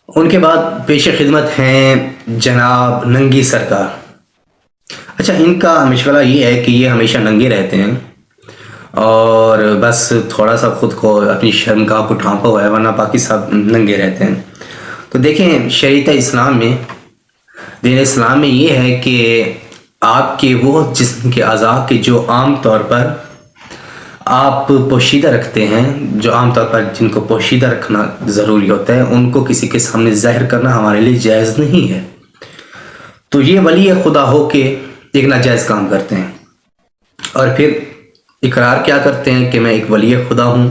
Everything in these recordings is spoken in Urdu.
ان کے بعد پیش خدمت ہیں جناب ننگی سرکار۔ اچھا، ان کا مشغلہ یہ ہے کہ یہ ہمیشہ ننگے رہتے ہیں اور بس تھوڑا سا خود کو اپنی شرمگاہ کو ڈھانپا ہوا ہے، ورنہ باقی سب ننگے رہتے ہیں۔ تو دیکھیں، شریعت اسلام میں، دین اسلام میں یہ ہے کہ آپ کے وہ جسم کے اعضاء کے جو عام طور پر آپ پوشیدہ رکھتے ہیں، جو عام طور پر جن کو پوشیدہ رکھنا ضروری ہوتا ہے، ان کو کسی کے سامنے ظاہر کرنا ہمارے لیے جائز نہیں ہے۔ تو یہ ولی خدا ہو کے ایک ناجائز کام کرتے ہیں اور پھر اقرار کیا کرتے ہیں کہ میں ایک ولی خدا ہوں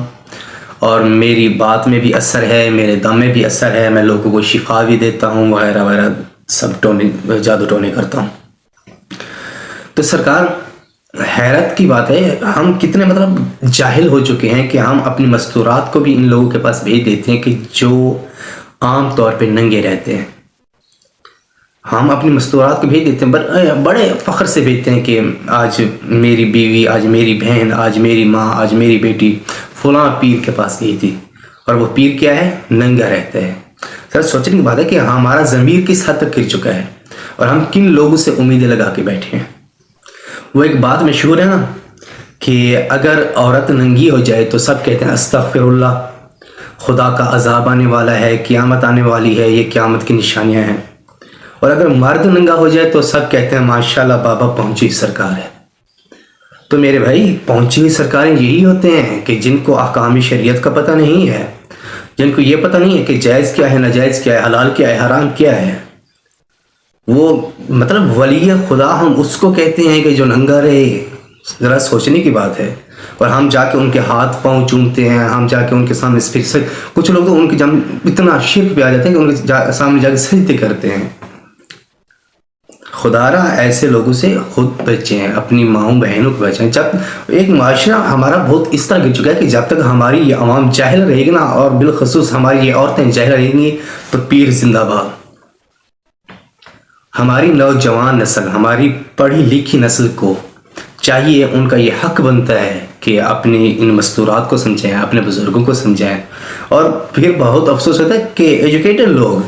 اور میری بات میں بھی اثر ہے، میرے دم میں بھی اثر ہے، میں لوگوں کو شفا بھی دیتا ہوں، وغیرہ وغیرہ، سب ٹونے جادو ٹونے کرتا ہوں۔ تو سرکار، حیرت کی بات ہے، ہم کتنے جاہل ہو چکے ہیں کہ ہم اپنی مستورات کو بھی ان لوگوں کے پاس بھیج دیتے ہیں کہ جو عام طور پہ ننگے رہتے ہیں۔ ہم اپنی مستورات کو بھیج دیتے ہیں، بڑے فخر سے بھیجتے ہیں کہ آج میری بیوی، آج میری بہن، آج میری ماں، آج میری بیٹی فلاں پیر کے پاس گئی تھی، اور وہ پیر کیا ہے؟ ننگا رہتا ہے۔ سر، سوچنے کی بات ہے کہ ہمارا ضمیر کس حد تک گر چکا ہے اور ہم کن لوگوں سے امیدیں لگا کے بیٹھے ہیں۔ وہ ایک بات مشہور ہے نا کہ اگر عورت ننگی ہو جائے تو سب کہتے ہیں استغفر اللہ، خدا کا عذاب آنے والا ہے، قیامت آنے والی ہے، یہ قیامت کی نشانیاں ہیں۔ اور اگر مرد ننگا ہو جائے تو سب کہتے ہیں ماشاءاللہ بابا پہنچی سرکار ہے۔ تو میرے بھائی، پہنچی ہوئی سرکاریں یہی ہوتے ہیں کہ جن کو احکام شریعت کا پتہ نہیں ہے، جن کو یہ پتہ نہیں ہے کہ جائز کیا ہے، ناجائز کیا ہے، حلال کیا ہے، حرام کیا ہے۔ وہ ولی خدا ہم اس کو کہتے ہیں کہ جو ننگا رہے۔ ذرا سوچنے کی بات ہے۔ اور ہم جا کے ان کے ہاتھ پاؤں چومتے ہیں، ہم جا کے ان کے سامنے کچھ لوگ تو ان کے اتنا شرک پہ آ جاتے ہیں کہ ان کے سامنے جا کے سجدے کرتے ہیں۔ خدا را ایسے لوگوں سے خود بچیں، اپنی ماؤں بہنوں کو بچیں۔ جب ایک معاشرہ ہمارا بہت اس طرح گر چکا ہے کہ جب تک ہماری یہ عوام جاہل رہے گی نا، اور بالخصوص ہماری یہ عورتیں جاہل رہیں گی، تو پیر زندہ باد۔ ہماری نوجوان نسل، ہماری پڑھی لکھی نسل کو چاہیے، ان کا یہ حق بنتا ہے کہ اپنی ان مستورات کو سمجھیں، اپنے بزرگوں کو سمجھیں۔ اور پھر بہت افسوس ہوتا ہے کہ ایجوکیٹڈ لوگ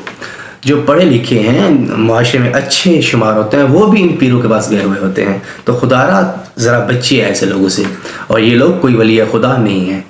جو پڑھے لکھے ہیں، معاشرے میں اچھے شمار ہوتے ہیں، وہ بھی ان پیروں کے پاس گئے ہوئے ہوتے ہیں۔ تو خدا را ذرا بچیے ایسے لوگوں سے، اور یہ لوگ کوئی ولی خدا نہیں ہے۔